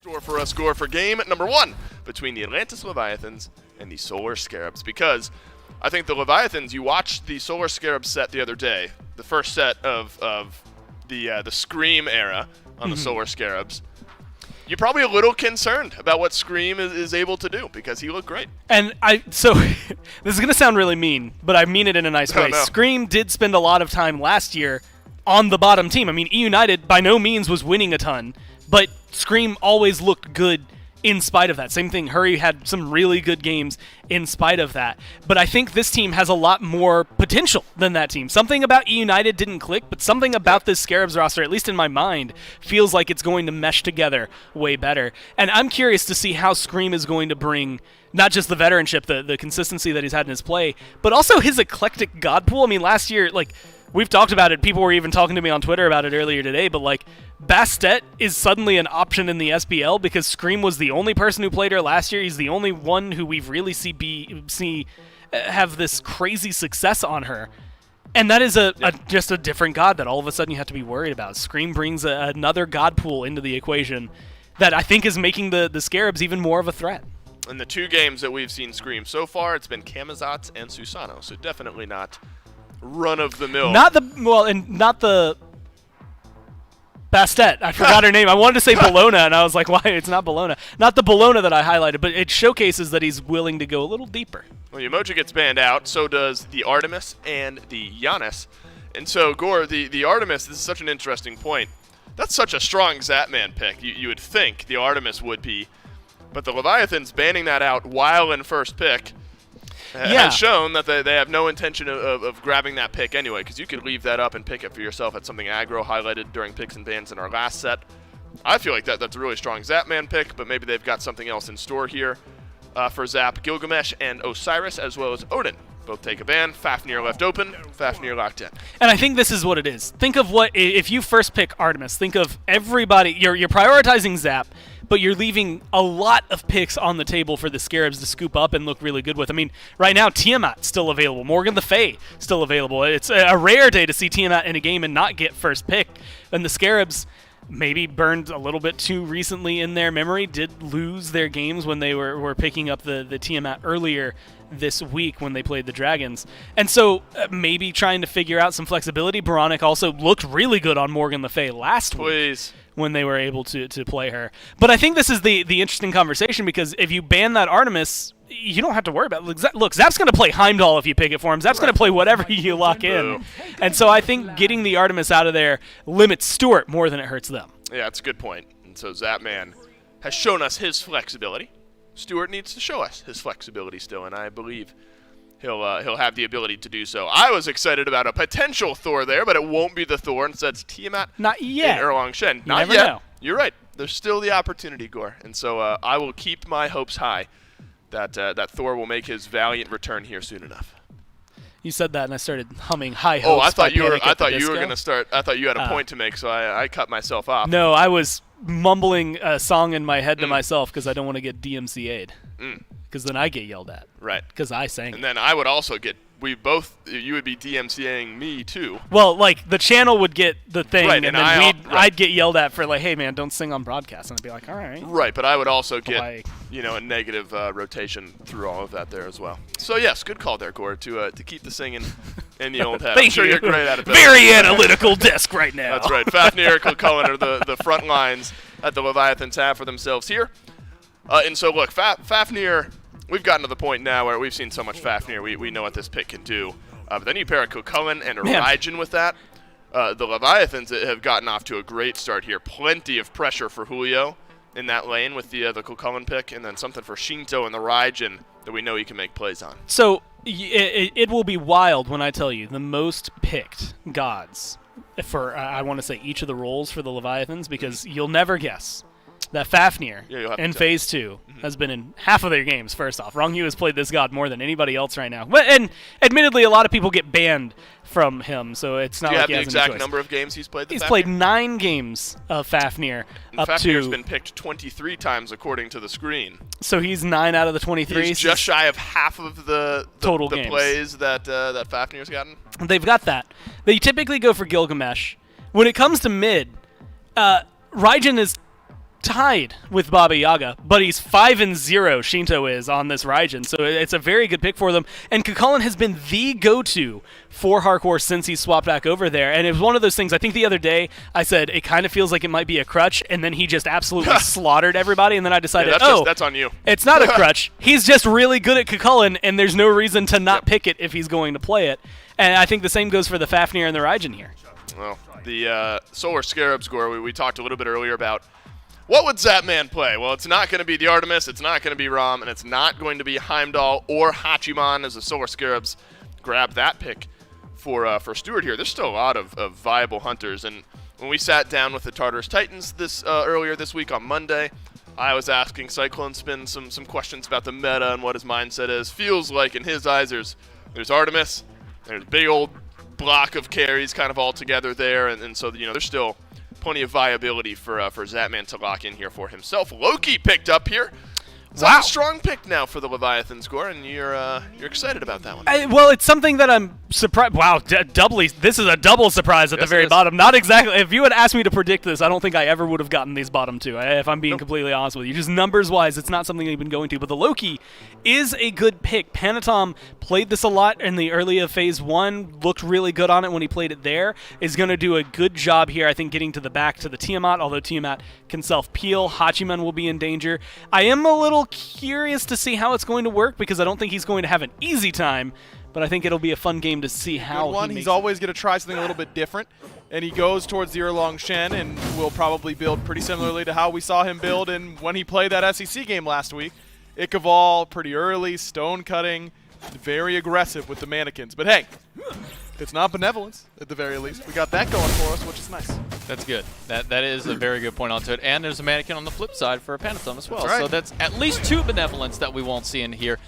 Score for game number 1 between the Atlantis Leviathans and the Solar Scarabs. Because I think the Leviathans, you watched the Solar Scarabs set the other day, the first set of the Scream era on the Solar Scarabs. You're probably a little concerned about what Scream is able to do because he looked great. And so this is going to sound really mean, but I mean it in a nice way. No. Scream did spend a lot of time last year on the bottom team. I mean, E-United by no means was winning a ton, but Scream always looked good in spite of that. Same thing, Hurry had some really good games in spite of that. But I think this team has a lot more potential than that team. Something about E-United didn't click, but something about this Scarabs roster, at least in my mind, feels like it's going to mesh together way better. And I'm curious to see how Scream is going to bring not just the veteranship, the consistency that he's had in his play, but also his eclectic god pool. I mean, last year, we've talked about it. People were even talking to me on Twitter about it earlier today, but Bastet is suddenly an option in the SBL because Scream was the only person who played her last year. He's the only one who we've really see have this crazy success on her. And that is just a different god that all of a sudden you have to be worried about. Scream brings another god pool into the equation that I think is making the Scarabs even more of a threat. In the 2 games that we've seen Scream so far, it's been Camazotz and Susano, so definitely not run-of-the-mill. Not the Bastet. I forgot her name. I wanted to say Bologna, and I was like, why? It's not Bologna. Not the Bologna that I highlighted, but it showcases that he's willing to go a little deeper. Well, Umoja gets banned out, so does the Artemis and the Giannis. And so, Gore, the Artemis, this is such an interesting point. That's such a strong Zapman pick. You would think the Artemis would be. But the Leviathans banning that out while in first pick has shown that they have no intention of grabbing that pick anyway, because you could leave that up and pick it for yourself at something aggro highlighted during picks and bans in our last set. I feel like that's a really strong Zapman pick, but maybe they've got something else in store here for Zap. Gilgamesh and Osiris, as well as Odin, both take a ban. Fafnir left open, Fafnir locked in. And I think this is what it is. Think of if you first pick Artemis, think of everybody. You're prioritizing Zap, but you're leaving a lot of picks on the table for the Scarabs to scoop up and look really good with. I mean, right now, Tiamat still available. Morgan the Fae still available. It's a rare day to see Tiamat in a game and not get first pick. And the Scarabs maybe burned a little bit too recently in their memory, did lose their games when they were picking up the Tiamat earlier this week when they played the Dragons. And so maybe trying to figure out some flexibility. Baronic also looked really good on Morgan Le Fay last week when they were able to play her. But I think this is the interesting conversation, because if you ban that Artemis, you don't have to worry about it. Look, Zap's going to play Heimdall if you pick it for him. Zap's going to play whatever you lock in. And so I think getting the Artemis out of there limits Stuart more than it hurts them. Yeah, that's a good point. And so Zapman has shown us his flexibility. Stuart needs to show us his flexibility still, and I believe he'll have the ability to do so. I was excited about a potential Thor there, but it won't be the Thor. Instead, it's Tiamat Not yet. and Erlang Shen. Not never yet. Know. You're right. There's still the opportunity, Gore. And so I will keep my hopes high that Thor will make his valiant return here soon enough. You said that, and I started humming High Hopes. Oh, I thought you were Disco. going to start. I thought you had a point to make, so I cut myself off. No, I was mumbling a song in my head to myself because I don't want to get DMCA'd. Because then I get yelled at. Right. Because I sang And then I would also get. You would be DMCAing me too. Well, the channel would get the thing, right, and then I'd get yelled at for hey man, don't sing on broadcast, and I'd be like, all right. Right, but I would also get a negative rotation through all of that there as well. So yes, good call there, Gore, to keep the singing in the old head. I'm sure you're great at it. Very analytical disc right now. That's right. Fafnir, Cullen are the front lines that the Leviathans have for themselves here. And so look, Fafnir. We've gotten to the point now where we've seen so much Fafnir, we know what this pick can do. But then you pair a Cullen and a Raijin with that. The Leviathans have gotten off to a great start here. Plenty of pressure for Julio in that lane with the Cullen pick, and then something for Shinto and the Raijin that we know he can make plays on. So it will be wild when I tell you the most picked gods for, I want to say, each of the roles for the Leviathans, because you'll never guess that Fafnir in Phase 2 has been in half of their games, first off. Rongyu has played this god more than anybody else right now. And admittedly, a lot of people get banned from him, so it's not like he has any choice. Do you have the exact number of games he's played? He's played 9 games of Fafnir. Fafnir's been picked 23 times according to the screen. So he's 9 out of the 23. He's just shy of half of the total games. Plays that Fafnir's gotten. They've got that. They typically go for Gilgamesh. When it comes to mid, Raijin is tied with Baba Yaga, but he's 5-0. Shinto is on this Raijin, so it's a very good pick for them. And Kakulin has been the go-to for hardcore since he swapped back over there. And it was one of those things. I think the other day I said it kind of feels like it might be a crutch, and then he just absolutely slaughtered everybody. And then I decided, that's on you. It's not a crutch. He's just really good at Kakulin, and there's no reason to not pick it if he's going to play it. And I think the same goes for the Fafnir and the Raijin here. Well, the Solar Scarab score, we talked a little bit earlier about what would Zapman play? Well, it's not going to be the Artemis, it's not going to be Rom, and it's not going to be Heimdall or Hachiman as the Solar Scarabs grab that pick for Stewart here. There's still a lot of viable hunters, and when we sat down with the Tartarus Titans earlier this week on Monday, I was asking Cyclone Spin some questions about the meta and what his mindset is. Feels like in his eyes there's Artemis, there's a big old block of carries kind of all together there, and so there's still plenty of viability for Zapman to lock in here for himself. Loki picked up here. Wow. A strong pick now for the Leviathan score, and you're excited about that one. Well, it's something that I'm surprised. Wow, doubly. This is a double surprise at the very bottom. Not exactly. If you had asked me to predict this, I don't think I ever would have gotten these bottom two. If I'm being completely honest with you, just numbers-wise, it's not something they've been going to. But the Loki is a good pick. Panatom played this a lot in the early of Phase 1. Looked really good on it when he played it there. Is going to do a good job here, I think, getting to the back to the Tiamat. Although Tiamat can self-peel, Hachiman will be in danger. I am a little curious to see how it's going to work because I don't think he's going to have an easy time, but I think it'll be a fun game to see how he's always going to try something a little bit different, and he goes towards the Erlong Shen and will probably build pretty similarly to how we saw him build when he played that SEC game last week. Ikaval pretty early, stone cutting, very aggressive with the mannequins. But hey, it's not benevolence at the very least. We got that going for us, which is nice. That's good. That is a very good point onto it. And there's a mannequin on the flip side for a Panathon as well. That's right. So that's at least 2 benevolence that we won't see in here.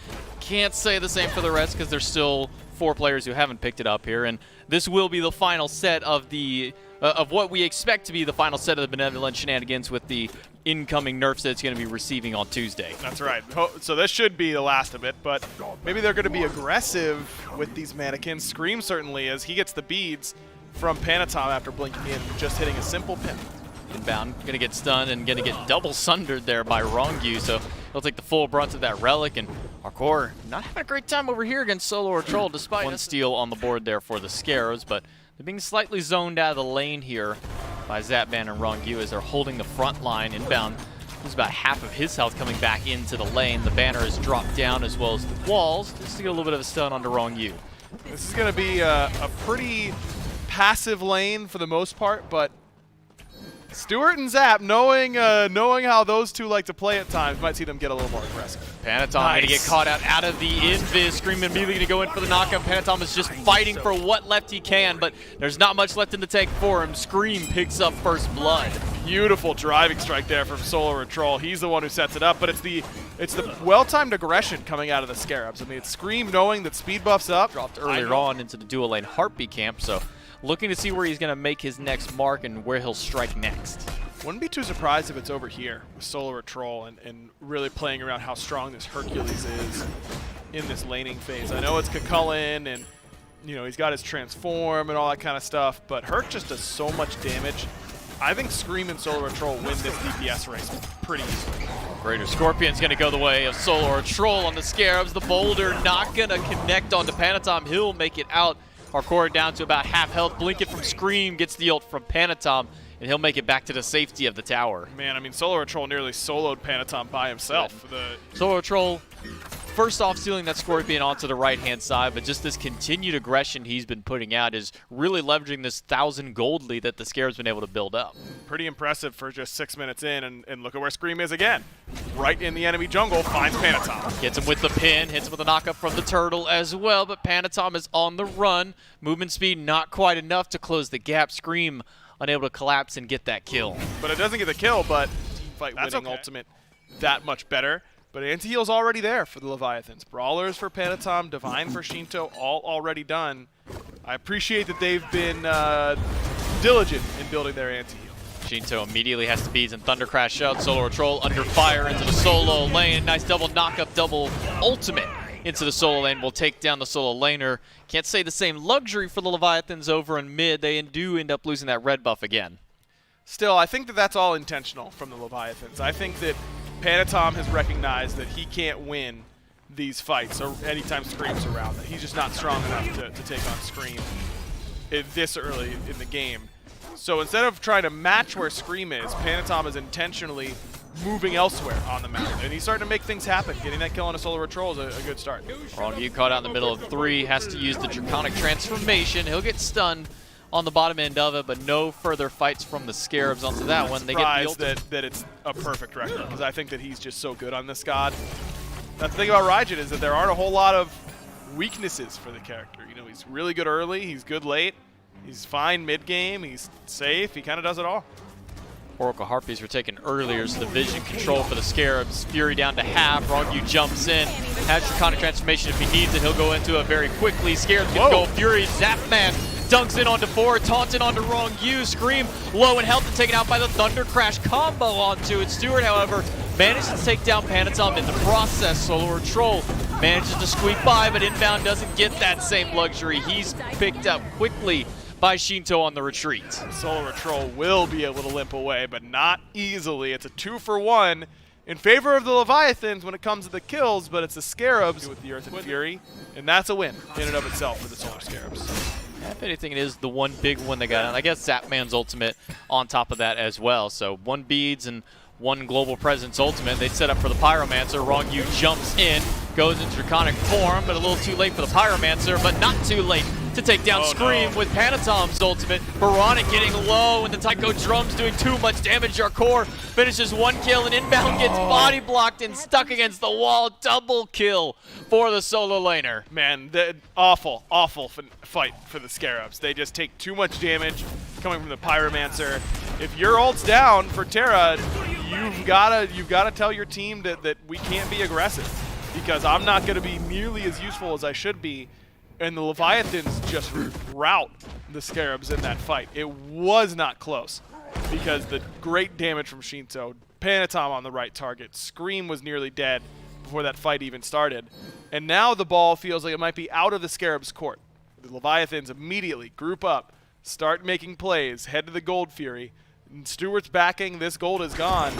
Can't say the same for the rest because there's still 4 players who haven't picked it up here. And this will be the final set of the of what we expect to be the final set of the benevolent shenanigans with the incoming nerfs that it's going to be receiving on Tuesday. That's right. So this should be the last of it, but maybe they're going to be aggressive with these mannequins. Scream certainly, as he gets the beads from Panatom after blinking in, just hitting a simple pin. Inbound, going to get stunned and going to get double sundered there by Rongyu, so he'll take the full brunt of that relic, and our core not having a great time over here against Solo or Troll, despite one steal on the board there for the Scarabs, but they're being slightly zoned out of the lane here by Zapman and Rongyu as they're holding the front line inbound. There's about half of his health coming back into the lane. The banner is dropped down as well as the walls, just to get a little bit of a stun onto Rongyu. This is going to be a pretty passive lane for the most part, but Stewart and Zap, knowing how those two like to play at times, might see them get a little more aggressive. Panatom going to get caught out of the invis. Scream immediately going to go in for the knockout. Panatom is just fighting for what left he can, but there's not much left in the tank for him. Scream picks up first blood. Beautiful driving strike there from Solar Troll. He's the one who sets it up, but it's the well-timed aggression coming out of the Scarabs. I mean, it's Scream knowing that speed buff's up. Dropped earlier on into the dual lane Heartbeat camp, so looking to see where he's going to make his next mark and where he'll strike next. Wouldn't be too surprised if it's over here with Solar Troll and really playing around how strong this Hercules is in this laning phase. I know it's Kakulin and he's got his transform and all that kind of stuff, but Herc just does so much damage. I think Scream and Solar Troll win this DPS race pretty easily. Greater Scorpion's going to go the way of Solar Troll on the Scarabs. The boulder not going to connect onto Panatom. He'll make it out. Hardcore down to about half health. Blink it from Scream, gets the ult from Panatom, and he'll make it back to the safety of the tower. Man, I mean, Solar Troll nearly soloed Panatom by himself. Solar Troll, first off, stealing that Scorpion onto the right-hand side, but just this continued aggression he's been putting out is really leveraging this 1,000 gold lead that the Scarab's been able to build up. Pretty impressive for just 6 minutes in, and look at where Scream is again. Right in the enemy jungle, finds Panatom. Gets him with the pin, hits him with a knockup from the turtle as well, but Panatom is on the run. Movement speed not quite enough to close the gap. Scream unable to collapse and get that kill. But it doesn't get the kill, but team fight winning ultimate that much better. But anti-heal's already there for the Leviathans. Brawlers for Panatom, Divine for Shinto, all already done. I appreciate that they've been diligent in building their anti-heal. Shinto immediately has to beads and Thunder Crash out. Solar Troll under fire into the solo lane. Nice double knockup, double ultimate into the solo lane. Will take down the solo laner. Can't say the same luxury for the Leviathans over in mid. They do end up losing that red buff again. Still, I think that that's all intentional from the Leviathans. I think that Panatom has recognized that he can't win these fights or anytime Scream's around, that he's just not strong enough to take on Scream this early in the game. So instead of trying to match where Scream is, Panatom is intentionally moving elsewhere on the map, and he's starting to make things happen. Getting that kill on a Solar Troll is a good start. Wrong caught out in the middle of 3, has to use the Draconic Transformation. He'll get stunned on the bottom end of it, but no further fights from the Scarabs onto that one. They get the ultimate. that it's a perfect record, because I think that he's just so good on this god. That's the thing about Raijin is that there aren't a whole lot of weaknesses for the character. You know, he's really good early, he's good late, he's fine mid-game, he's safe, he kind of does it all. Oracle Harpies were taken earlier, so the vision control for the Scarabs. Fury down to half. Wrongview jumps in. Has Draconic Transformation if he needs it. He'll go into it very quickly. Scarabs gonna go. Fury, Zapman dunks in onto 4, taunted onto Wrongview. Scream low in health and taken out by the Thunder Crash combo onto it. Stewart, however, manages to take down Panatom in the process. Solar Troll manages to squeak by, but Inbound doesn't get that same luxury. He's picked up quickly by Shinto on the retreat. Solar Troll will be able to limp away, but not easily. It's a 2-for-1 in favor of the Leviathans when it comes to the kills, but it's the Scarabs with the Earth and Fury, and that's a win in and of itself for the Solar Scarabs. If anything, it is the one big one they got. And I guess Zapman's ultimate on top of that as well. So 1 Beads and 1 Global Presence ultimate. They set up for the Pyromancer. Wrongview jumps in, goes into Draconic form, but a little too late for the Pyromancer, but not too late to take down Scream with Panatom's ultimate. Baronic getting low, and the Taiko Drums doing too much damage. Yarkor finishes 1 kill, and Inbound gets body blocked and stuck against the wall. Double kill for the solo laner. Man, awful fight for the Scarabs. They just take too much damage coming from the Pyromancer. If your ult's down for Terra, you've gotta tell your team that we can't be aggressive, because I'm not gonna be nearly as useful as I should be. And the Leviathans just rout the Scarabs in that fight. It was not close, because the great damage from Shinto, Panatom on the right target, Scream was nearly dead before that fight even started. And now the ball feels like it might be out of the Scarabs' court. The Leviathans immediately group up, start making plays, head to the Gold Fury. And Stewart's backing, this gold is gone.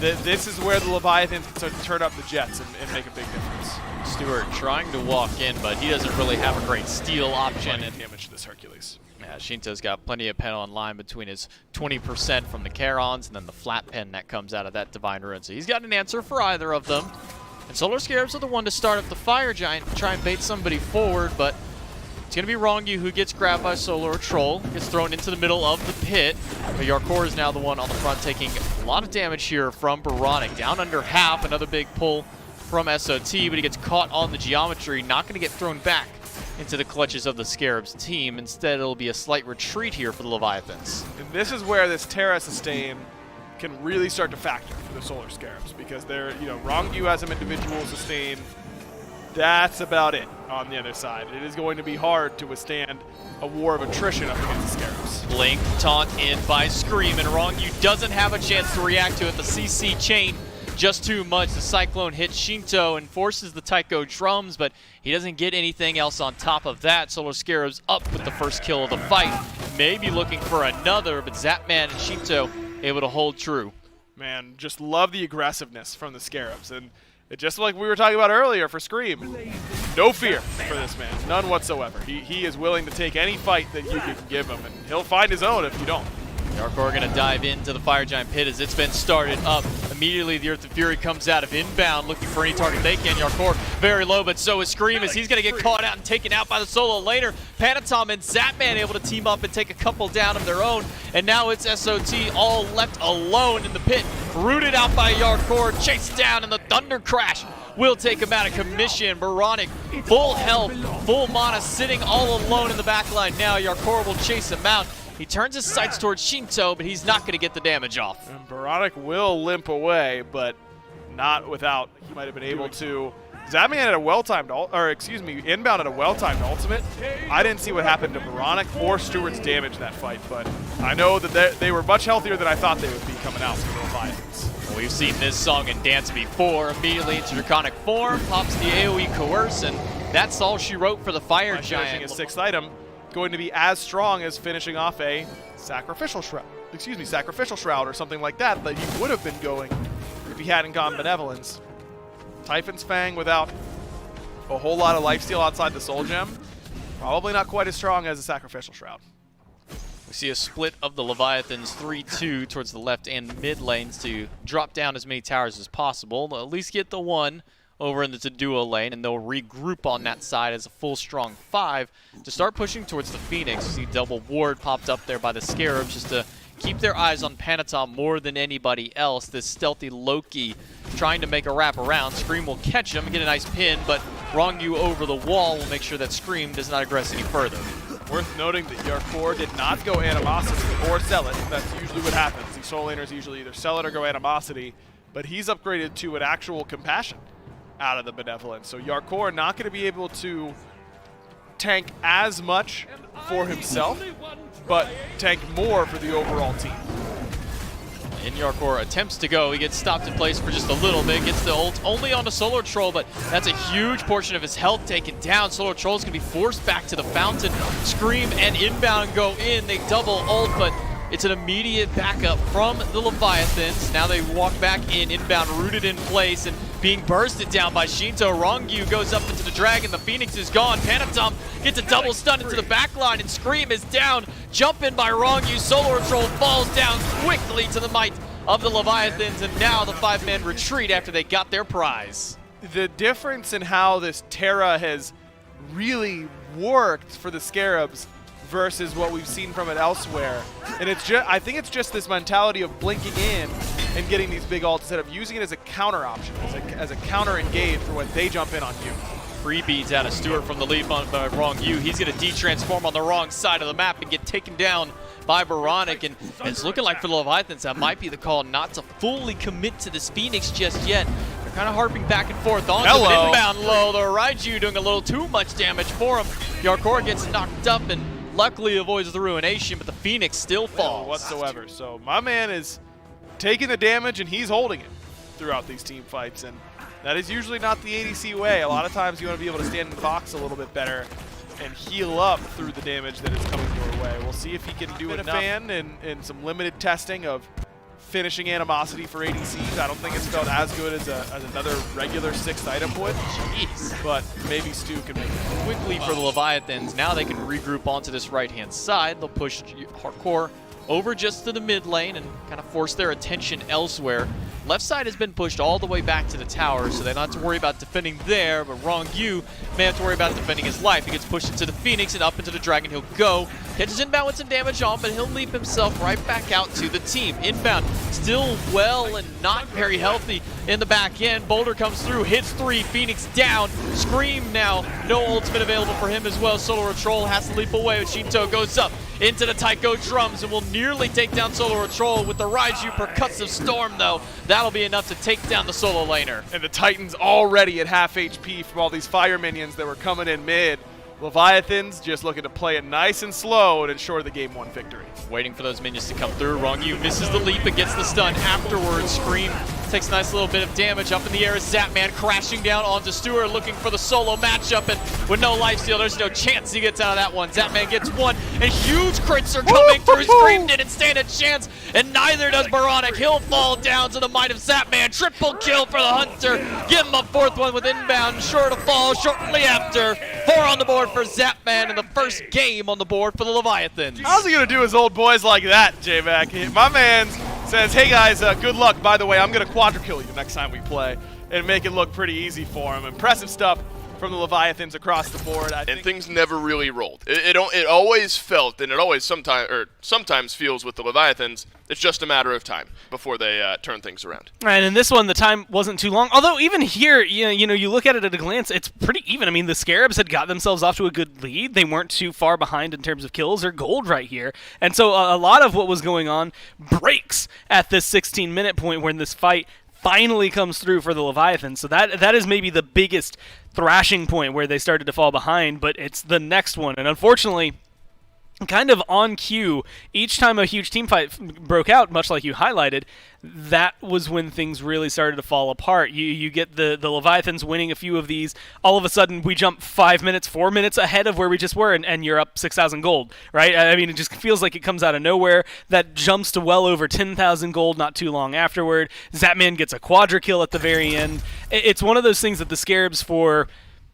This is where the Leviathans can start to turn up the jets and make a big difference. Stewart trying to walk in, but he doesn't really have a great steal option. And damage to this Hercules. Yeah, Shinto's got plenty of pen on line between his 20% from the Charons and then the flat pen that comes out of that Divine Ruin. So he's got an answer for either of them. And Solar Scarabs are the one to start up the Fire Giant, try and bait somebody forward, but it's going to be Wrongview who gets grabbed by Solar Troll, gets thrown into the middle of the pit. But Yarkor is now the one on the front taking a lot of damage here from Baronic. Down under half, another big pull from SOT, but he gets caught on the geometry, not going to get thrown back into the clutches of the Scarabs team. Instead, it'll be a slight retreat here for the Leviathans. And this is where this Terra sustain can really start to factor for the Solar Scarabs, because they're, Wrongview has some individual sustain. That's about it on the other side. It is going to be hard to withstand a war of attrition up against the Scarabs. Blink taunt in by Scream, and Wrongview doesn't have a chance to react to it. The CC chain just too much. The Cyclone hits Shinto and forces the Taiko Drums, but he doesn't get anything else on top of that. Solar Scarabs up with the first kill of the fight. Maybe looking for another, but Zapman and Shinto able to hold true. Man, just love the aggressiveness from the Scarabs. And it, just like we were talking about earlier for Scream, no fear for this man, none whatsoever. He is willing to take any fight that you can give him, and he'll find his own if you don't. Yarkor going to dive into the Fire Giant pit as it's been started up. Immediately, the Earth and Fury comes out of Inbound, looking for any target they can. Yarkor very low, but so is Scream, as he's going to get caught out and taken out by the solo laner. Panatom and Zapman able to team up and take a couple down of their own. And now it's SOT all left alone in the pit. Rooted out by Yarkor, chased down, and the Thunder Crash will take him out of commission. Baronic, full health, full mana, sitting all alone in the backline now. Yarkor will chase him out. He turns his sights towards Shinto, but he's not going to get the damage off. And Baronic will limp away, but not without. He might have been able to. Zapman had a well-timed, Inbound had a well-timed ultimate. I didn't see what happened to Baronic or Stewart's damage that fight, but I know that they were much healthier than I thought they would be coming out from the Leviathans. Well, we've seen this song and dance before. Immediately into Draconic form, pops the AoE Coerce, and that's all she wrote for the Fire Giant. Finishing his 6th item, going to be as strong as finishing off a Sacrificial Shroud. Sacrificial Shroud or something like that he would have been going if he hadn't gone Benevolence. Typhon's Fang without a whole lot of lifesteal outside the Soul Gem, probably not quite as strong as a Sacrificial Shroud. We see a split of the Leviathans 3-2 towards the left and mid lanes to drop down as many towers as possible. They'll at least get the one over into the duo lane, and they'll regroup on that side as a full strong 5 to start pushing towards the Phoenix. You see double ward popped up there by the Scarabs just to keep their eyes on Panatom more than anybody else. This stealthy Loki trying to make a wrap around. Scream will catch him, get a nice pin, but Rongu over the wall will make sure that Scream does not aggress any further. Worth noting that Yarkor did not go Animosity or sell it. That's usually what happens. These soul laners usually either sell it or go Animosity, but he's upgraded to an actual Compassion out of the Benevolence. So Yarkor not going to be able to tank as much for himself, but tank more for the overall team. In Yarkor attempts to go, he gets stopped in place for just a little bit, gets the ult only on a Solar Troll, but that's a huge portion of his health taken down. Solar Troll's gonna be forced back to the fountain. Scream and Inbound go in, they double ult, but it's an immediate backup from the Leviathans. Now they walk back in, Inbound rooted in place and being bursted down by Shinto. Rongu goes up into the Dragon, the Phoenix is gone. Panatom gets a double stun into the backline and Scream is down. Jump in by Rongu, Solar Troll falls down quickly to the might of the Leviathans, and now the 5-man retreat after they got their prize. The difference in how this Terra has really worked for the Scarabs versus what we've seen from it elsewhere. And it's just, I think it's just this mentality of blinking in and getting these big ults instead of using it as a counter option, as a counter engage for when they jump in on you. Free beads out of Stewart from the lead on the wrong U. He's going to de-transform on the wrong side of the map and get taken down by Baronic, and it's looking like for the Leviathans that might be the call not to fully commit to this Phoenix just yet. They're kind of harping back and forth on the Inbound low. The Raiju doing a little too much damage for him. Yarkor gets knocked up and luckily avoids the ruination, but the Phoenix still falls. Whatsoever. So my man is taking the damage and he's holding it throughout these team fights, and that is usually not the ADC way. A lot of times you want to be able to stand in box a little bit better and heal up through the damage that is coming your way. We'll see if he can do enough. In some limited testing of finishing Animosity for ADCs. I don't think it's felt as good as another regular 6th item would. Jeez. But maybe Stu can make it. Quickly for the Leviathans, now they can regroup onto this right-hand side. They'll push Hardcore over just to the mid lane and kind of force their attention elsewhere. Left side has been pushed all the way back to the tower, so they don't have to worry about defending there, but Rongu may have to worry about defending his life. He gets pushed into the Phoenix and up into the Dragon. He'll go, catches Inbound with some damage on, but he'll leap himself right back out to the team. Inbound still well and not very healthy in the back end. Boulder comes through, hits 3, Phoenix down. Scream now, no ultimate available for him as well. Solar Troll has to leap away, but Shinto goes up into the Taiko drums and will nearly take down Solar Troll with the Raiju Percussive Storm, though. That'll be enough to take down the solo laner. And the Titans already at half HP from all these fire minions that were coming in mid. Leviathans just looking to play it nice and slow and ensure the game 1 victory. Waiting for those minions to come through. Rongu misses the leap and gets the stun afterwards. Scream takes a nice little bit of damage. Up in the air is Zapman crashing down onto Stewart, looking for the solo matchup, and with no lifesteal, there's no chance he gets out of that one. Zapman gets one, and huge crits are coming through. Scream didn't stand a chance, and neither does Baronic. He'll fall down to the might of Zapman. Triple kill for the Hunter. Give him a 4th one with Inbound, sure to fall shortly after. 4 on the board for Zapman, and the first game on the board for the Leviathans. How's he gonna do his old boys like that, J-Mac? My man says, hey guys, good luck. By the way, I'm gonna quadra-kill you next time we play and make it look pretty easy for him. Impressive stuff from the Leviathans across the board. And things never really rolled. It always felt, and it always sometimes feels with the Leviathans, it's just a matter of time before they turn things around. And in this one, the time wasn't too long. Although even here, you know, you look at it at a glance, it's pretty even. I mean, the Scarabs had got themselves off to a good lead. They weren't too far behind in terms of kills. They're gold right here. And so a lot of what was going on breaks at this 16-minute point when this fight finally comes through for the Leviathan. So that is maybe the biggest thrashing point where they started to fall behind, but it's the next one. And unfortunately, kind of on cue, each time a huge team fight broke out, much like you highlighted, that was when things really started to fall apart. You get the Leviathans winning a few of these. All of a sudden, we jump 4 minutes ahead of where we just were, and you're up 6,000 gold, right? I mean, it just feels like it comes out of nowhere. That jumps to well over 10,000 gold not too long afterward. Zatman gets a quadra kill at the very end. It's one of those things that the Scarabs, for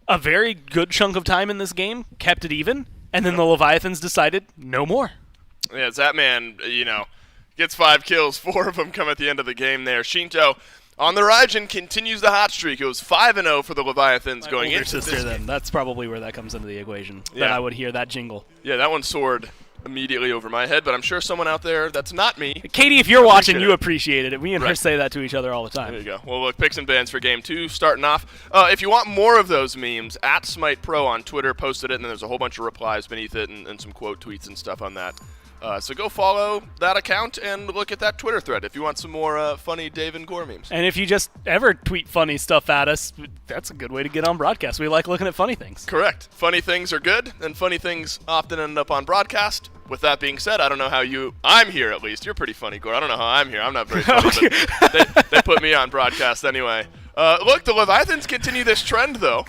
a very good chunk of time in this game, kept it even. And then the Leviathans decided, no more. Yeah, Zatman, gets 5 kills. 4 of them come at the end of the game there. Shinto on the Raijin continues the hot streak. It was 5-0 for the Leviathans going into this game. Then. That's probably where that comes into the equation, Yeah. that I would hear that jingle. Yeah, that one soared immediately over my head, but I'm sure someone out there that's not me. Katie, if you're watching, you it. appreciated it. Me and her Right. say that to each other all the There time. you go. Well, look, picks and bans for Game 2 starting off. If you want more of those memes, at Smite Pro on Twitter posted it, and then there's a whole bunch of replies beneath it and some quote tweets and stuff on that. So go follow that account and look at that Twitter thread if you want some more funny Dave and Gore memes. And if you just ever tweet funny stuff at us, that's a good way to get on broadcast. We like looking at funny things. Correct. Funny things are good, and funny things often end up on broadcast. With that being said, I don't know how I'm here at least. You're pretty funny, Gore. I don't know how I'm here. I'm not very funny, but they put me on broadcast anyway. Look, the Leviathans continue this trend, though,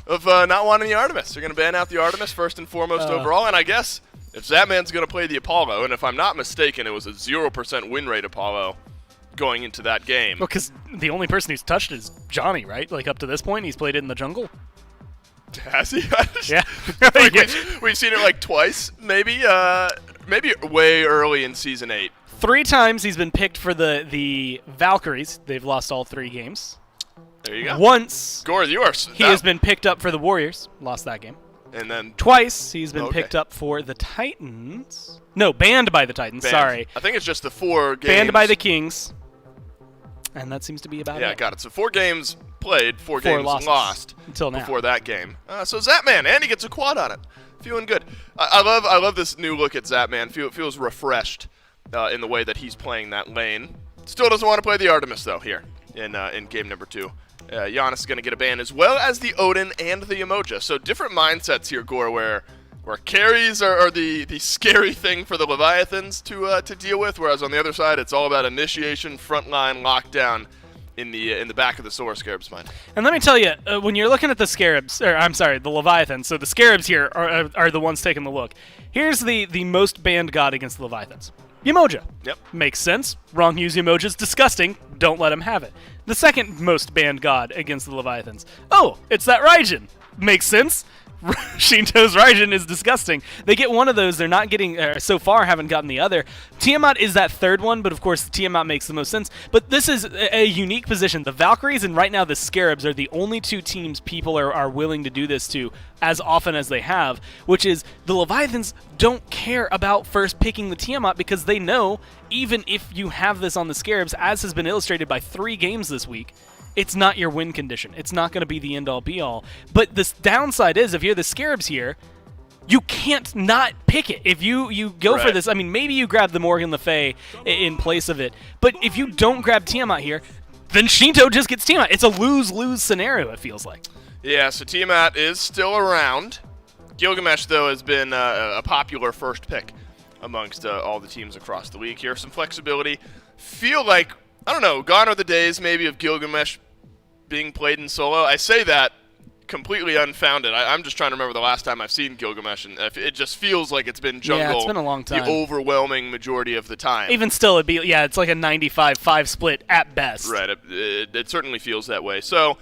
of not wanting the Artemis. They're going to ban out the Artemis first and foremost overall, and I guess if Zatman's going to play the Apollo, and if I'm not mistaken, it was a 0% win rate Apollo going into that game. Well, because the only person who's touched it is Johnny, right? Like, up to this point, he's played it in the jungle. Has he? Yeah. Like we've seen it like twice, maybe way early in Season 8. 3 times he's been picked for the Valkyries. They've lost all 3 games. There you go. Once Gore, you are. he has been picked up for the Warriors. Lost that game. And then Twice he's been Okay. picked up for the Titans. No, banned by the Titans. banned. Sorry. I think it's just the 4 games. Banned by the Kings. And that seems to be about Yeah, it. got it. So 4 games played, 4 4 games losses lost until now. before that game. So Zatman, and he gets a quad on it. Feeling good. I love this new look at Zatman. Feels refreshed in the way that he's playing that lane. Still doesn't want to play the Artemis though here in game number 2. Giannis is going to get a ban as well as the Odin and the Emoja. So different mindsets here, Gore, where carries are the scary thing for the Leviathans to deal with, whereas on the other side it's all about initiation, frontline, lockdown in the back of the Solar Scarabs' mind. And let me tell you, when you're looking at the Scarabs, or I'm sorry, the Leviathans, so the Scarabs here are the ones taking the look. Here's the most banned god against the Leviathans. Yamoja. Yep. Makes sense. Wrong use Yamoja's disgusting. Don't let him have it. The second most banned god against the Leviathans. Oh, it's that Raijin. Makes sense. Shinto's Raijin is disgusting. They get one of those. They're not getting, so far, haven't gotten the other. Tiamat is that third one, but of course, Tiamat makes the most sense. But this is a unique position. The Valkyries and right now the Scarabs are the only 2 teams people are willing to do this to as often as they have, which is the Leviathans don't care about first picking the Tiamat because they know even if you have this on the Scarabs, as has been illustrated by 3 games this week, it's not your win condition. It's not going to be the end-all, be-all. But the downside is, if you're the Scarabs here, you can't not pick it. If you go for Right. this, I mean, maybe you grab the Morgan Le Fay in place of it. But if you don't grab Tiamat here, then Shinto just gets Tiamat. It's a lose-lose scenario, it feels like. Yeah, so Tiamat is still around. Gilgamesh, though, has been a popular first pick amongst all the teams across the league here. Some flexibility. Feel like, I don't know, gone are the days maybe of Gilgamesh being played in solo. I say that completely unfounded. I'm just trying to remember the last time I've seen Gilgamesh, and it just feels like it's been jungle Yeah, it's been a long time. the overwhelming majority of the time. Even still, it's like a 95-5 split at best. Right, it certainly feels that way. So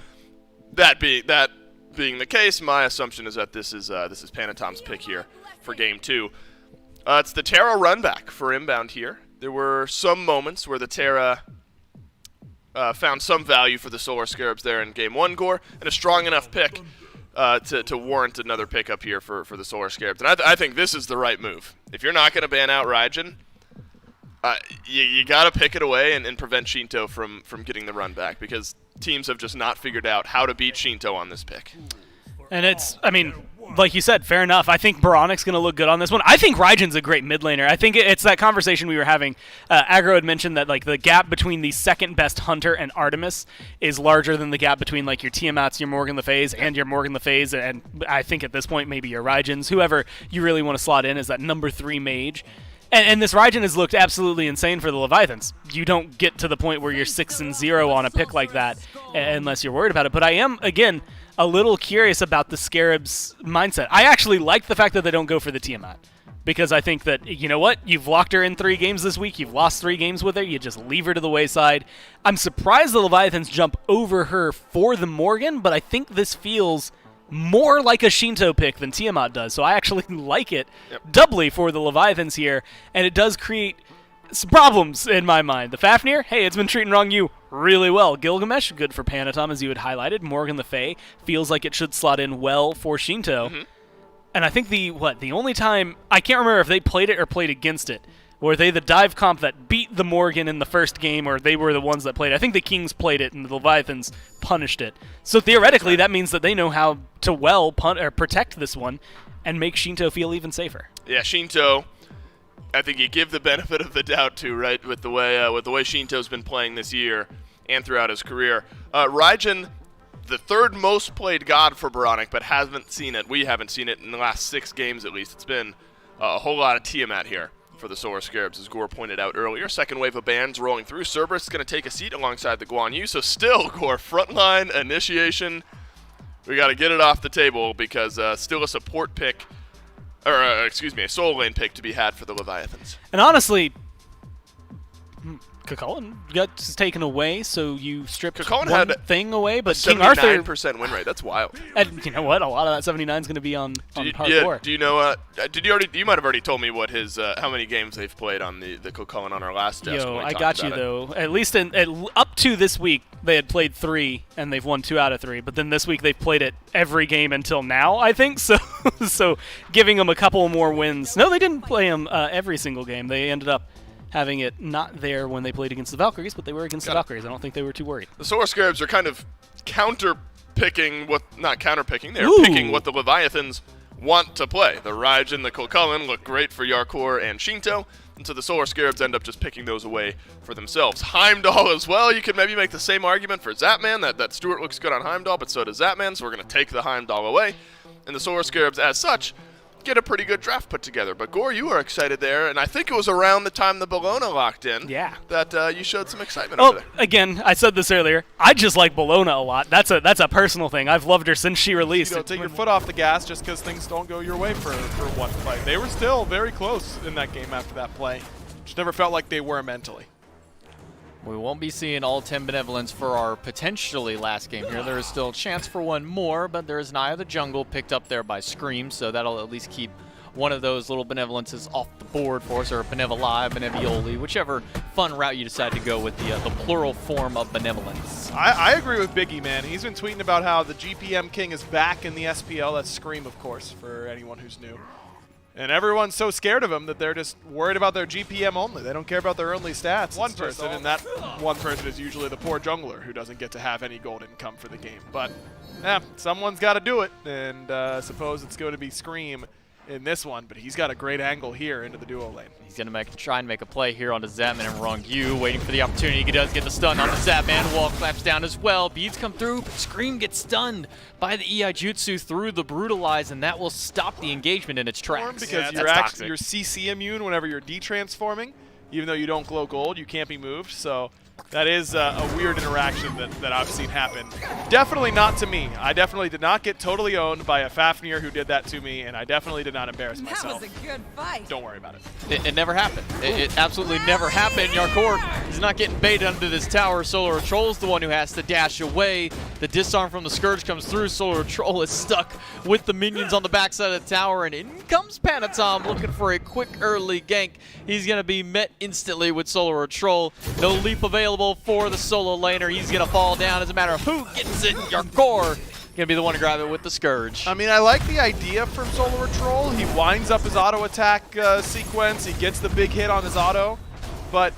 that being the case, my assumption is that this is Panatom's pick here for game 2. It's the Terra run back for inbound here. There were some moments where the Terra found some value for the Solar Scarabs there in game 1, Gore, and a strong enough pick to warrant another pickup here for the Solar Scarabs. And I think this is the right move. If you're not going to ban out Raijin, you got to pick it away and prevent Shinto from getting the run back, because teams have just not figured out how to beat Shinto on this pick. And it's, I mean, like you said, fair enough. I think Baranik's going to look good on this one. I think Raijin's a great mid laner. I think it's that conversation we were having. Aggro had mentioned that like the gap between the second best Hunter and Artemis is larger than the gap between like your Tiamats, your Morgan Le Fays, and your Morgan Le Fays, and I think at this point maybe your Raijins, whoever you really want to slot in as that number 3 mage. And this Raijin has looked absolutely insane for the Leviathans. You don't get to the point where you're 6-0 on a pick like that unless you're worried about it. But I am, again, a little curious about the Scarabs' mindset. I actually like the fact that they don't go for the Tiamat. Because I think that, you know what? You've locked her in 3 games this week. You've lost 3 games with her. You just leave her to the wayside. I'm surprised the Leviathans jump over her for the Morgan, but I think this feels more like a Shinto pick than Tiamat does, so I actually like it doubly for the Leviathans here, and it does create some problems in my mind. The Fafnir, hey, it's been treating Wrong You really well. Gilgamesh, good for Panatom, as you had highlighted. Morgan Le Fay feels like it should slot in well for Shinto. And I think the only time, I can't remember if they played it or played against it. Were they the dive comp that beat the Morgan in the first game, or they were the ones that played it? I think the Kings played it, and the Leviathans punished it. So theoretically, that means that they know how to protect this one and make Shinto feel even safer. Yeah, Shinto, I think you give the benefit of the doubt to, right, with the way Shinto's been playing this year and throughout his career. Raijin, the 3rd most played god for Baranik, but haven't seen it. We haven't seen it in the last 6 games at least. It's been a whole lot of Tiamat here for the Solar Scarabs, as Gore pointed out earlier. Second wave of bans rolling through. Cerberus is going to take a seat alongside the Guan Yu, so still, Gore, frontline, initiation. We got to get it off the table because still a support pick, or a solo lane pick to be had for the Leviathans. And honestly, Cucullin got taken away, so you stripped one thing away, but King Arthur... 79% win rate, that's wild. And you know what? A lot of that 79 is going to be on hardcore. Yeah, do you know, you might have already told me what his, how many games they've played on the Cucullin on our last desk. Yo, I got you, though. At least up to this week, they had played 3, and they've won 2 out of 3, but then this week they've played it every game until now, I think, so so giving them a couple more wins. No, they didn't play them every single game. They ended up having it not there when they played against the Valkyries, but they were against the Valkyries. I don't think they were too worried. The Solar Scarabs are kind of counter-picking not counter-picking, they're picking what the Leviathans want to play. The Raijin, the Cucullin look great for Yarkor and Shinto, and so the Solar Scarabs end up just picking those away for themselves. Heimdall as well, you could maybe make the same argument for Zapman, that Stuart looks good on Heimdall, but so does Zapman, so we're going to take the Heimdall away. And the Solar Scarabs, as such, get a pretty good draft put together. But Gore, you were excited there, and I think it was around the time the Bologna locked in that you showed some excitement over there. Again, I said this earlier. I just like Bologna a lot. That's a personal thing. I've loved her since she released. Take your foot off the gas just because things don't go your way for one fight. They were still very close in that game after that play. Just never felt like they were mentally. We won't be seeing all 10 Benevolence for our potentially last game here. There is still a chance for one more, but there is an Eye of the Jungle picked up there by Scream, so that'll at least keep one of those little Benevolences off the board for us, or Benevoli, Benevioli, whichever fun route you decide to go with the plural form of Benevolence. I agree with Biggie, man. He's been tweeting about how the GPM King is back in the SPL. That's Scream, of course, for anyone who's new. And everyone's so scared of him that they're just worried about their GPM only. They don't care about their only stats. One person, and that one person is usually the poor jungler who doesn't get to have any gold income for the game. But, someone's got to do it, and I suppose it's going to be Scream in this one, but he's got a great angle here into the duo lane. He's going to try and make a play here onto Zapman and Wrong You, waiting for the opportunity. He does get the stun on the Zapman. Wall claps down as well. Beads come through, but Scream gets stunned by the EI Jutsu through the Brutalize, and that will stop the engagement in its tracks. Because you're CC immune whenever you're detransforming. Even though you don't glow gold, you can't be moved, so that is a weird interaction that I've seen happen. Definitely not to me. I definitely did not get totally owned by a Fafnir who did that to me, and I definitely did not embarrass myself. That was a good fight. Don't worry about it. It never happened. It absolutely never happened. Yarkor is not getting baited under this tower. Solar Troll's the one who has to dash away. The disarm from the Scourge comes through. Solar Troll is stuck with the minions on the backside of the tower, and in comes Panatom looking for a quick early gank. He's going to be met instantly with Solar Troll. No leap available for the solo laner. He's going to fall down. As a matter of who gets it, Yarkor going to be the one to grab it with the Scourge. I mean, I like the idea from Solar Troll. He winds up his auto attack sequence. He gets the big hit on his auto, but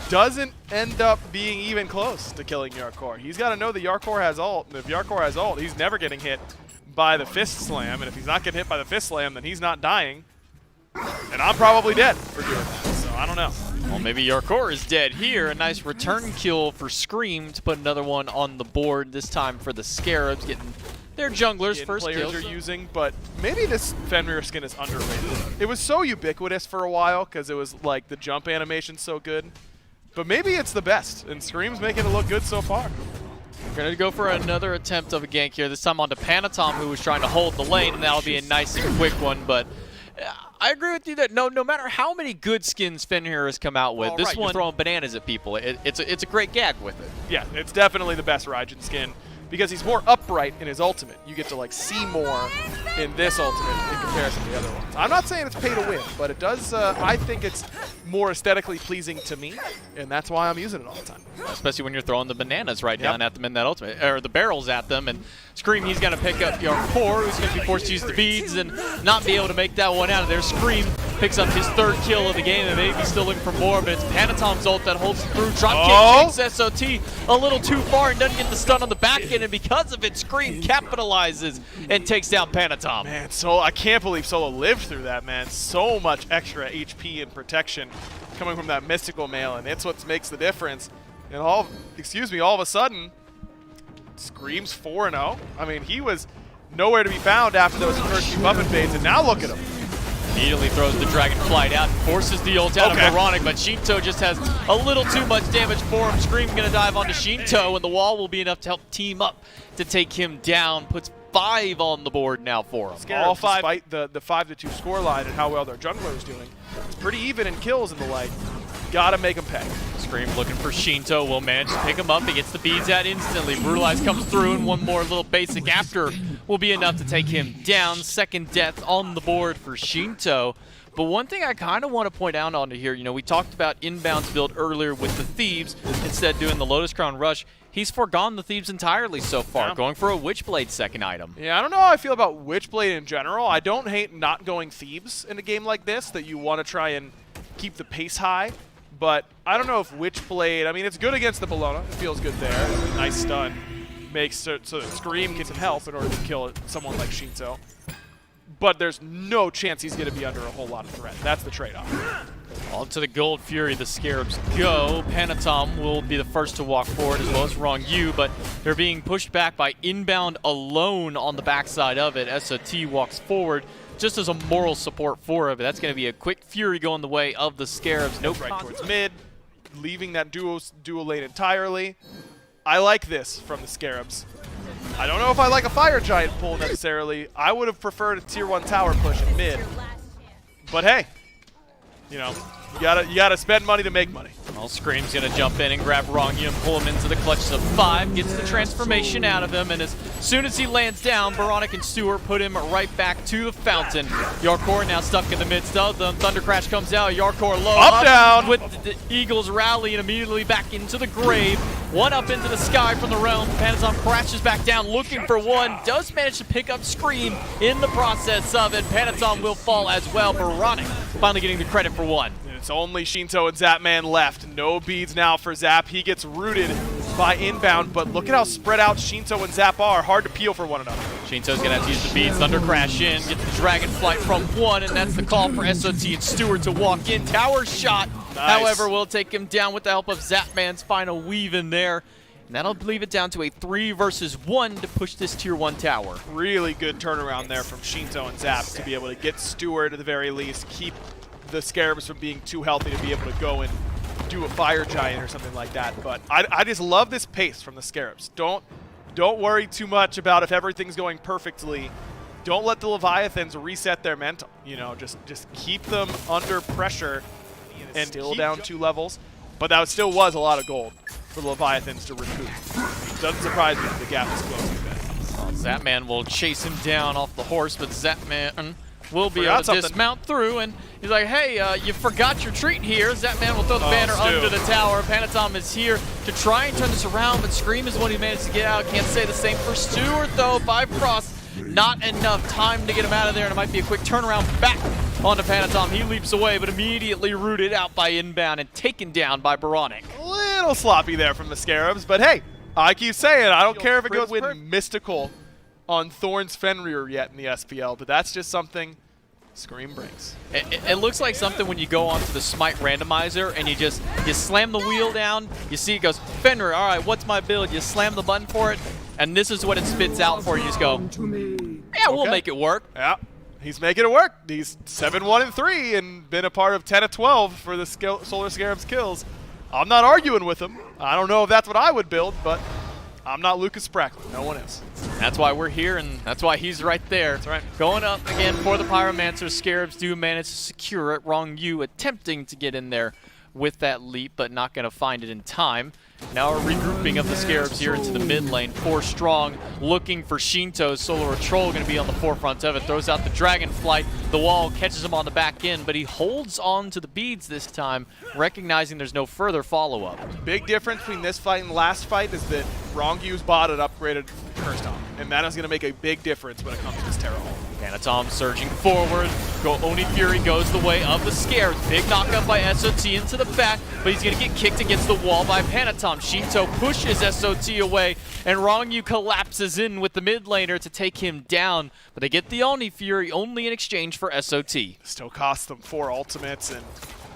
doesn't end up being even close to killing Yarkor. He's got to know that Yarkor has ult, and if Yarkor has ult, he's never getting hit by the fist slam, and if he's not getting hit by the fist slam, then he's not dying. And I'm probably dead for doing that, so I don't know. Well, maybe your core is dead here. A nice return kill for Scream to put another one on the board, this time for the Scarabs, getting their junglers first players kill. are using, but maybe this Fenrir skin is underrated. It was so ubiquitous for a while because it was like the jump animation so good, but maybe it's the best, and Scream's making it look good so far. We're going to go for another attempt of a gank here, this time onto Panatom, who was trying to hold the lane, and that'll be a nice and quick one, but I agree with you that no matter how many good skins Fenrir has come out with, this one throwing bananas at people, it's a great gag with it. Yeah, it's definitely the best Raijin skin because he's more upright in his ultimate. You get to like see more in this ultimate in comparison to the other ones. I'm not saying it's pay to win, but it does. I think it's more aesthetically pleasing to me, and that's why I'm using it all the time. Especially when you're throwing the bananas right down at them in that ultimate, or the barrels at them, and Scream, he's going to pick up your core, who's going to be forced to use the beads and not be able to make that one out of there. Scream picks up his third kill of the game and maybe still looking for more, but it's Panatom's ult that holds through. Dropkick takes SOT a little too far and doesn't get the stun on the back end, and because of it, Scream capitalizes and takes down Panatom. Man, so I can't believe Solo lived through that, man. So much extra HP and protection coming from that mystical mail, and it's what makes the difference. And all of a sudden, Scream's 4-0. I mean, he was nowhere to be found after those first few buff invades, and now look at him. Immediately throws the Dragon Flight out and forces the ult out of Veronic, but Shinto just has a little too much damage for him. Scream going to dive onto Shinto, and the wall will be enough to help team up to take him down. Puts 5 on the board now for him. All 5, despite the 5-2 scoreline and how well their jungler is doing, it's pretty even in kills in the light. Gotta make him pay. Scream looking for Shinto, will manage to pick him up. He gets the beads out instantly. Brutalize comes through, and one more little basic after will be enough to take him down. Second death on the board for Shinto. But one thing I kind of want to point out onto here, you know, we talked about inbounds build earlier with the Thieves, instead doing the Lotus Crown Rush. He's forgone the Thieves entirely so far, going for a Witchblade second item. Yeah, I don't know how I feel about Witchblade in general. I don't hate not going Thieves in a game like this, that you want to try and keep the pace high. But I don't know if Witchblade, I mean, it's good against the Bologna. It feels good there. Nice stun. Makes so that Scream gets some help in order to kill someone like Shinto. But there's no chance he's going to be under a whole lot of threat. That's the trade-off. On to the Gold Fury, the Scarabs go. Panatom will be the first to walk forward, as well as Wrong-U, but they're being pushed back by Inbound alone on the backside of it. SOT walks forward just as a moral support for it, but that's going to be a quick Fury going the way of the Scarabs. No right towards mid, leaving that duo lane entirely. I like this from the Scarabs. I don't know if I like a Fire Giant pull necessarily. I would have preferred a tier 1 tower push in mid. But hey, you know, you gotta spend money to make money. Well, Scream's gonna jump in and grab Wrong-U and pull him into the clutches of 5, gets the transformation out of him, and as soon as he lands down, Veronic and Stewart put him right back to the fountain. Yarkor now stuck in the midst of them. Thunder Crash comes out, Yarkor low. Up down! With the Eagles rally and immediately back into the grave. One up into the sky from the realm. Panatom crashes back down looking for one. Does manage to pick up Scream in the process of it. Panatom will fall as well. Veronic finally getting the credit for one. It's only Shinto and Zapman left. No beads now for Zap. He gets rooted by Inbound, but look at how spread out Shinto and Zap are. Hard to peel for one another. Shinto's going to have to use the beads. Thunder Crash in, gets the Dragon Flight from 1, and that's the call for SOT and Stewart to walk in. Tower shot, however, will take him down with the help of Zapman's final weave in there. And that'll leave it down to a 3 versus 1 to push this tier 1 tower. Really good turnaround there from Shinto and Zap to be able to get Stewart at the very least, keep the Scarabs from being too healthy to be able to go and do a Fire Giant or something like that. But I just love this pace from the Scarabs. Don't worry too much about if everything's going perfectly. Don't let the Leviathans reset their mental. You know, just keep them under pressure and still down 2 levels. But that still was a lot of gold for the Leviathans to recoup. Doesn't surprise me if the gap is closed a bit. Well, Zapman will chase him down off the horse, but Zapman will be able to dismount through, and he's like, hey, you forgot your treat here. Zapman will throw the banner under the tower. Panatom is here to try and turn this around, but Scream is what he managed to get out. Can't say the same for Stewart, though. 5 cross, not enough time to get him out of there, and it might be a quick turnaround back onto Panatom. He leaps away, but immediately rooted out by Inbound and taken down by Veronic. A little sloppy there from the Scarabs, but hey, I keep saying, I don't care if it goes with mystical on Thorn's Fenrir yet in the SPL, but that's just something Scream brings. It looks like something when you go onto the Smite randomizer and you slam the wheel down, you see it goes, Fenrir, all right, what's my build? You slam the button for it, and this is what it spits out for you. You just go, yeah, we'll make it work. Yeah, he's making it work. He's 7-1-3 and been a part of 10 of 12 for the Solar Scarabs kills. I'm not arguing with him. I don't know if that's what I would build, but I'm not Lucas Sprackler. No one is. That's why we're here, and that's why he's right there. That's right. Going up again for the Pyromancer. Scarabs do manage to secure it. Wrong U attempting to get in there with that leap, but not going to find it in time. Now a regrouping of the Scarabs here into the mid lane. 4 strong, looking for Shinto. Solar Troll going to be on the forefront of it. Throws out the Dragonflight. The wall catches him on the back end, but he holds on to the beads this time, recognizing there's no further follow-up. Big difference between this fight and the last fight is that Rongyu's bot had upgraded Curse Tom, and that is going to make a big difference when it comes to this Terra Hall. Panatom surging forward. Oni Fury goes the way of the Scarabs. Big knockup by SOT into the back, but he's going to get kicked against the wall by Panatom. Shinto pushes SOT away, and Rongyu collapses in with the mid laner to take him down, but they get the Oni Fury only in exchange for SOT. Still costs them 4 ultimates and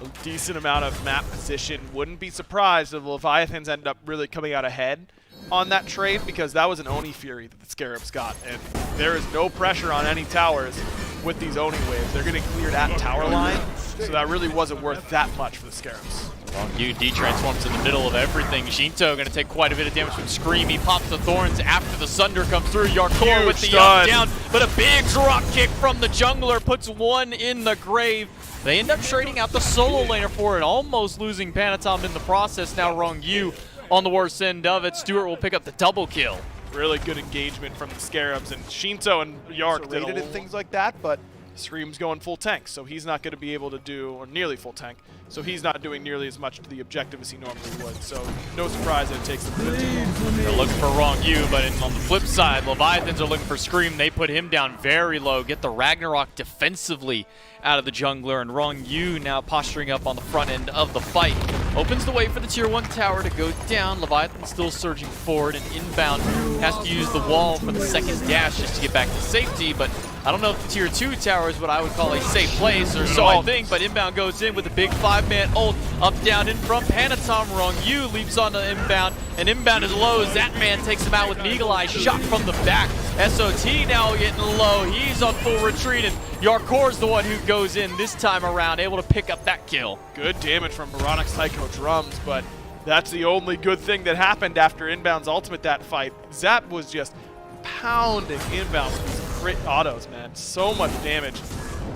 a decent amount of map position. Wouldn't be surprised if the Leviathans end up really coming out ahead on that trade, because that was an Oni Fury that the Scarabs got, and there is no pressure on any towers with these Oni waves. They're getting cleared at tower line, so that really wasn't worth that much for the Scarabs. Rongyu D-transforms in the middle of everything. Shinto going to take quite a bit of damage from Scream. He pops the Thorns after the Sunder comes through. Yarkor with the up down, but a big drop kick from the jungler puts one in the grave. They end up trading out the solo laner for it, almost losing Panatom in the process. Now Rongyu on the worst end of it. Stewart will pick up the double kill. Really good engagement from the Scarabs, and Shinto and Yark did and things like that, but Scream's going full tank, so he's not going to be able to do, or nearly full tank, so he's not doing nearly as much to the objective as he normally would. So no surprise that it takes them a bit too long. They're looking for Rongyu, but on the flip side, Leviathans are looking for Scream. They put him down very low, get the Ragnarok defensively out of the jungler, and Rongyu now posturing up on the front end of the fight. Opens the way for the tier 1 tower to go down. Leviathan still surging forward, and inbound has to use the wall for the second dash just to get back to safety, but I don't know if the tier 2 tower is what I would call a safe place, or so I think, but inbound goes in with a big 5-man ult. Up, down, in from Panatom. Rongyu leaps onto inbound, and inbound is low. Zatman takes him out with an Eagle Eye shot from the back. SOT now getting low. He's on full retreat, and Yarkor's the one who goes in this time around, able to pick up that kill. Good damage from Baronic's Psycho Drums, but that's the only good thing that happened after inbound's ultimate that fight. Zap was just pounding inbound with these crit autos, man. So much damage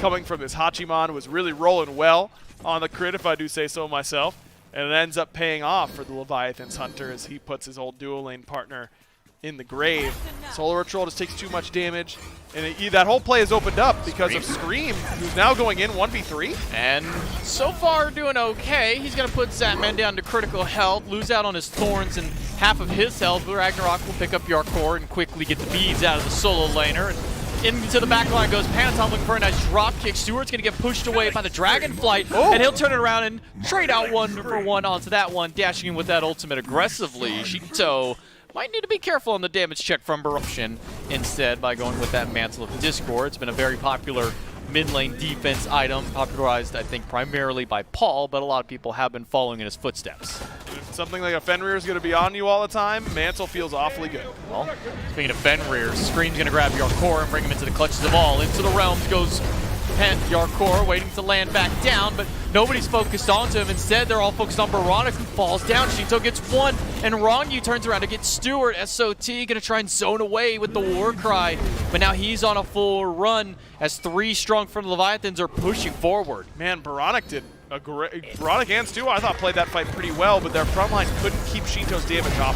coming from this Hachiman. Was really rolling well on the crit, if I do say so myself, and it ends up paying off for the Leviathan's Hunter as he puts his old dual lane partner in the grave. Solar Troll just takes too much damage, and that whole play is opened up because of Scream, who's now going in 1v3. And so far doing okay. He's going to put Zatman down to critical health, lose out on his Thorns and half of his health. Ragnarok will pick up Yarkor and quickly get the beads out of the solo laner. And into the back line goes Panatom looking for a nice drop kick. Stewart's going to get pushed away by the Dragonflight, and he'll turn it around and trade out 1-for-1 onto that one, dashing in with that ultimate aggressively. Shinto might need to be careful on the damage check from Baroshin instead by going with that Mantle of Discord. It's been a very popular mid-lane defense item, popularized, I think, primarily by Paul, but a lot of people have been following in his footsteps. If something like a Fenrir is going to be on you all the time, Mantle feels awfully good. Well, speaking of Fenrir, Scream's going to grab Yarkor and bring him into the clutches of all. Into the realms goes Yarkor, waiting to land back down, but nobody's focused onto him. Instead, they're all focused on Baronic, who falls down. Shinto gets one, and Rongyu turns around to get Stewart. SOT gonna try and zone away with the war cry, but now he's on a full run as 3 strong from the Leviathans are pushing forward. Man, Baronic did a great. Baronic and Stu, I thought, played that fight pretty well, but their front line couldn't keep Shinto's damage off.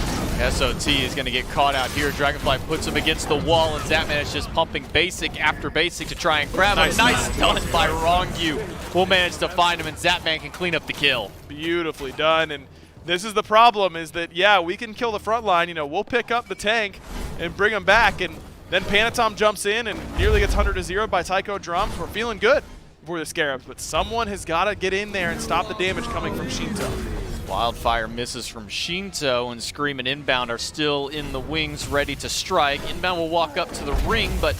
SOT is going to get caught out here. Dragonfly puts him against the wall, and Zatman is just pumping basic after basic to try and grab him. Nice done by Rongyu. We'll manage to find him, and Zatman can clean up the kill. Beautifully done, and this is the problem, is that, yeah, we can kill the front line. You know, we'll pick up the tank and bring him back, and then Panatom jumps in and nearly gets 100-0 by Psycho Drums. We're feeling good for the Scarabs, but someone has got to get in there and stop the damage coming from Shinto. Wildfire misses from Shinto, and Scream and Inbound are still in the wings, ready to strike. Inbound will walk up to the ring, but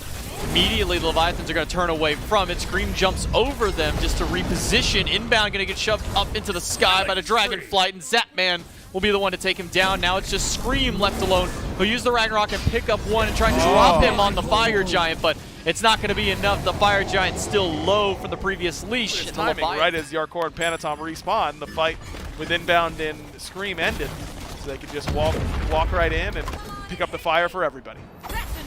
immediately the Leviathans are going to turn away from it. Scream jumps over them just to reposition. Inbound going to get shoved up into the sky by the Dragonflight, and Zapman will be the one to take him down. Now it's just Scream left alone. He'll use the Ragnarok and pick up one and try and drop him on the Fire Giant, but it's not going to be enough. The Fire Giant's still low from the previous leash. It's timing, right as Yarkor and Panatom respawn, the fight with Inbound and Scream ended. So they could just walk right in and pick up the fire for everybody.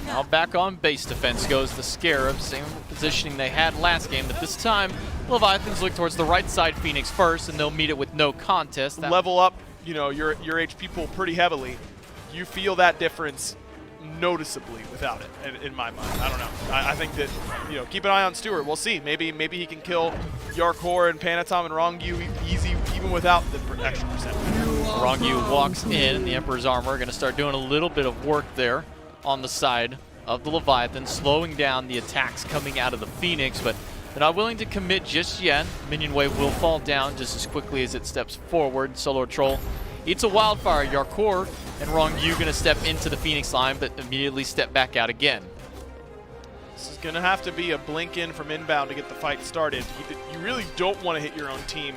Now back on base defense goes the Scarabs. Same positioning they had last game, but this time Leviathans look towards the right side Phoenix first, and they'll meet it with no contest. Level up, you know, your HP pool pretty heavily. You feel that difference noticeably without it, in my mind. I don't know. I think that, you know, keep an eye on Stewart. We'll see. Maybe he can kill Yarkor and Panatom and Rongyu easy even without the extra percentage. Rongyu walks in the Emperor's Armor, going to start doing a little bit of work there on the side of the Leviathan, slowing down the attacks coming out of the Phoenix, but they're not willing to commit just yet. Minion Wave will fall down just as quickly as it steps forward. Solar Troll eats a Wildfire. Yarkor and Rongyu going to step into the Phoenix line, but immediately step back out again. This is going to have to be a blink in from Inbound to get the fight started. You really don't want to hit your own team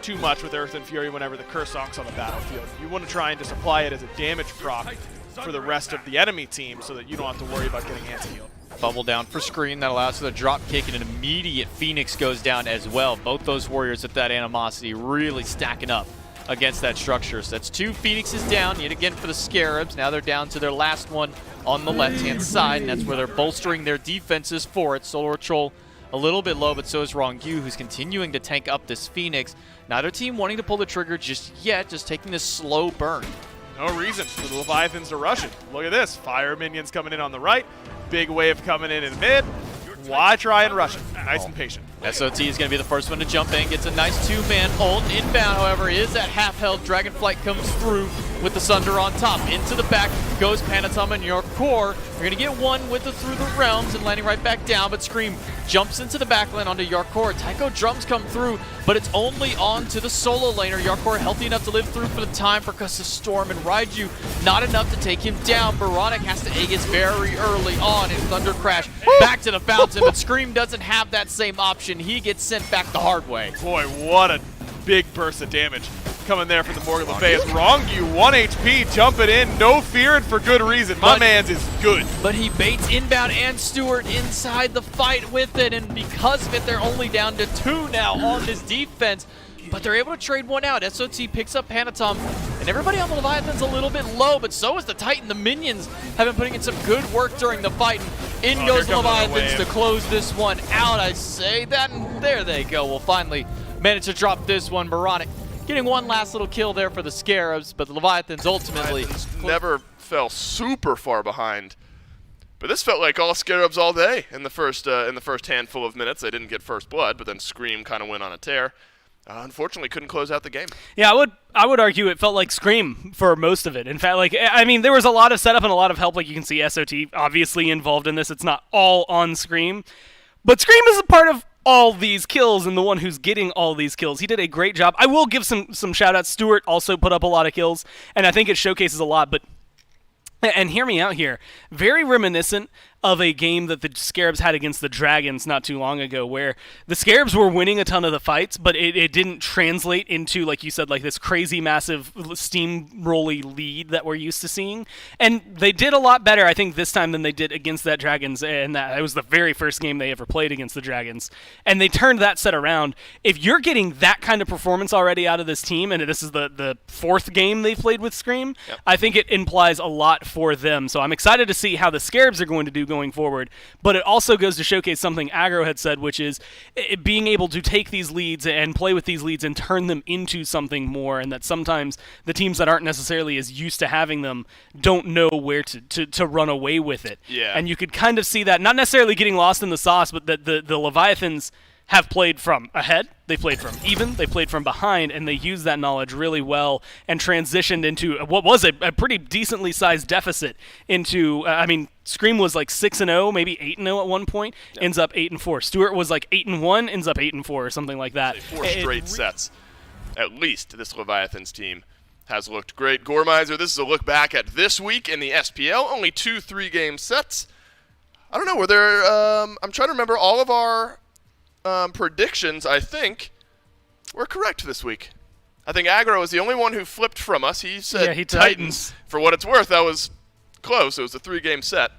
too much with Earth and Fury whenever the Curse Sonk's on the battlefield. You want to try and just apply it as a damage proc for the rest of the enemy team so that you don't have to worry about getting anti-healed. Bubble down for Screen, that allows for the drop kick, and an immediate Phoenix goes down as well. Both those warriors with that animosity really stacking up against that structure. So that's 2 Phoenixes down, yet again for the Scarabs. Now they're down to their last one on the left-hand side, and that's where they're bolstering their defenses for it. Solar Troll a little bit low, but so is Rongyu, who's continuing to tank up this Phoenix. Neither team wanting to pull the trigger just yet, just taking this slow burn. No reason for the Leviathans to rush it. Look at this. Fire minions coming in on the right. Big wave coming in mid. Why try and rush it? Nice and patient. SOT is going to be the first one to jump in. Gets a nice 2-man ult. Inbound, however, is at half health. Dragonflight comes through with the Sunder on top. Into the back goes Panatom and Yarkor. You're going to get one with the Through the Realms and landing right back down, but Scream jumps into the backline onto Yarkor. Taiko drums come through, but it's only on to the solo laner. Yarkor healthy enough to live through for the time. Percussive Storm and Raiju not enough to take him down. Baronic has to Aegis very early on in Thunder Crash. Back to the fountain, but Scream doesn't have that same option. He gets sent back the hard way. Boy, what a big burst of damage coming there from the Morgan Le Fay. Is Rongyu 1 HP jumping in, no fear, and for good reason. My man's is good. But he baits Inbound and Stewart inside the fight with it, and because of it, they're only down to 2 now on this defense. But they're able to trade one out. SOT picks up Panatom, and everybody on the Leviathan's a little bit low, but so is the Titan. The minions have been putting in some good work during the fight, and in goes the Leviathans to close this one out. I say that, and there they go. We'll finally manage to drop this one. Baronic getting one last little kill there for the Scarabs, but the Leviathans ultimately never fell super far behind. But this felt like all Scarabs all day in the first handful of minutes. They didn't get first blood, but then Scream kind of went on a tear. Unfortunately, couldn't close out the game. Yeah, I would argue it felt like Scream for most of it. In fact, like, I mean, there was a lot of setup and a lot of help. Like, you can see SOT obviously involved in this. It's not all on Scream, but Scream is a part of all these kills and the one who's getting all these kills. He did a great job. I will give some shout outs. Stewart also put up a lot of kills, and I think it showcases a lot, but and hear me out here, very reminiscent of a game that the Scarabs had against the Dragons not too long ago, where the Scarabs were winning a ton of the fights, but it didn't translate into, like you said, like this crazy, massive, steamrolly lead that we're used to seeing. And they did a lot better, I think, this time than they did against that Dragons, and that was the very first game they ever played against the Dragons. And they turned that set around. If you're getting that kind of performance already out of this team, and this is the 4th game they've played with Scream, yep, I think it implies a lot for them. So I'm excited to see how the Scarabs are going to do going forward, but it also goes to showcase something Aggro had said, which is being able to take these leads and play with these leads and turn them into something more, and that sometimes the teams that aren't necessarily as used to having them don't know where to run away with it. Yeah. And you could kind of see that, not necessarily getting lost in the sauce, but that the Leviathans have played from ahead, they played from even, they played from behind, and they used that knowledge really well and transitioned into what was a pretty decently sized deficit into, I mean, Scream was like 6-0, maybe 8-0 at one point, yep, ends up 8-4. Stewart was like 8-1, ends up 8-4 or something like that. 4 straight sets. at least this Leviathans team has looked great. Gormizer, this is a look back at this week in the SPL. Only 2 3-game sets. I don't know, were there, I'm trying to remember, all of our predictions, I think, were correct this week. I think Aggro was the only one who flipped from us. He said Titans. For what it's worth, that was close. It was a 3-game set.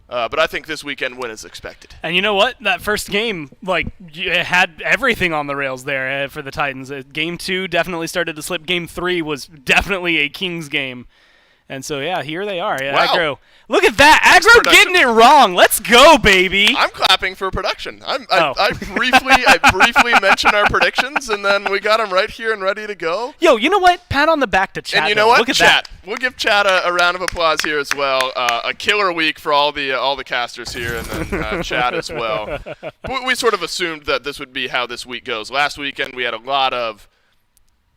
But I think this weekend win is expected. And you know what? That first game, it had everything on the rails there for the Titans. Game 2 definitely started to slip. Game 3 was definitely a Kings game. And so, yeah, here they are. Yeah, wow. Aggro. Look at that. Aggro getting it wrong. Let's go, baby. I'm clapping for production. I briefly mentioned our predictions, and then we got them right here and ready to go. Yo, you know what? Pat on the back to Chat. And you know what? Look at Chat. that. We'll give Chat a round of applause here as well. A killer week for all the casters here, and then Chat as well. We sort of assumed that this would be how this week goes. Last weekend we had a lot of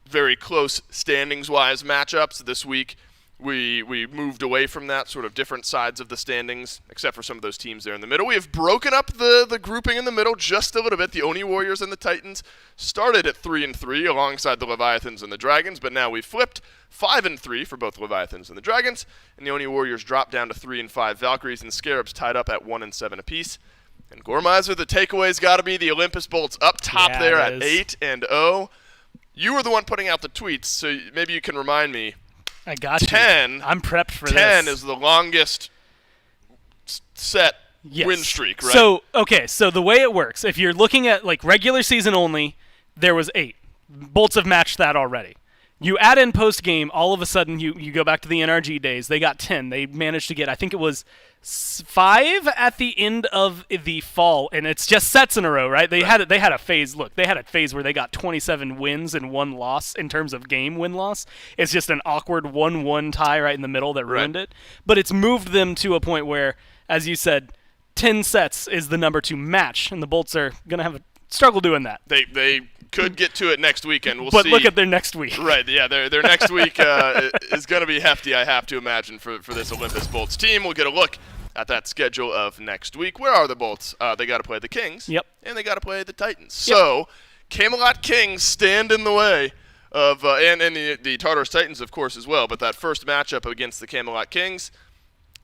very close standings-wise matchups. This week we moved away from that, sort of different sides of the standings, except for some of those teams there in the middle. We have broken up the grouping in the middle just a little bit. The Oni Warriors and the Titans started at 3-3 alongside the Leviathans and the Dragons, but now we've flipped 5-3 for both Leviathans and the Dragons, and the Oni Warriors dropped down to 3-5. Valkyries and Scarabs tied up at 1-7 apiece. And Gormizer, the takeaway's got to be the Olympus Bolts up top there at 8-0. You were the one putting out the tweets, so maybe you can remind me. I got 10. You. I'm prepped for 10 this. is the longest set win streak, right? So the way it works, if you're looking at regular season only, there was 8. Bolts have matched that already. You add in post game, all of a sudden you go back to the NRG days. They got 10. They managed to get, I think it was 5 at the end of the fall, and it's just sets in a row, right? They had a phase. Look, they had a phase where they got 27 wins and 1 loss in terms of game win-loss. It's just an awkward 1-1 tie right in the middle that ruined it. But it's moved them to a point where, as you said, 10 sets is the number to match, and the Bolts are going to have a struggle doing that. They could get to it next weekend. We'll but see. Look at their next week. Right, yeah, their next week is going to be hefty, I have to imagine, for this Olympus Bolts team. We'll get a look at that schedule of next week. Where are the Bolts? They got to play the Kings. Yep. And they got to play the Titans. Yep. So, Camelot Kings stand in the way of, and the Tartarus Titans, of course, as well. But that first matchup against the Camelot Kings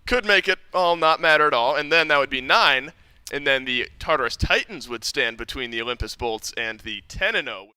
could make it all not matter at all. And then that would be 9. And then the Tartarus Titans would stand between the Olympus Bolts and the 10-0.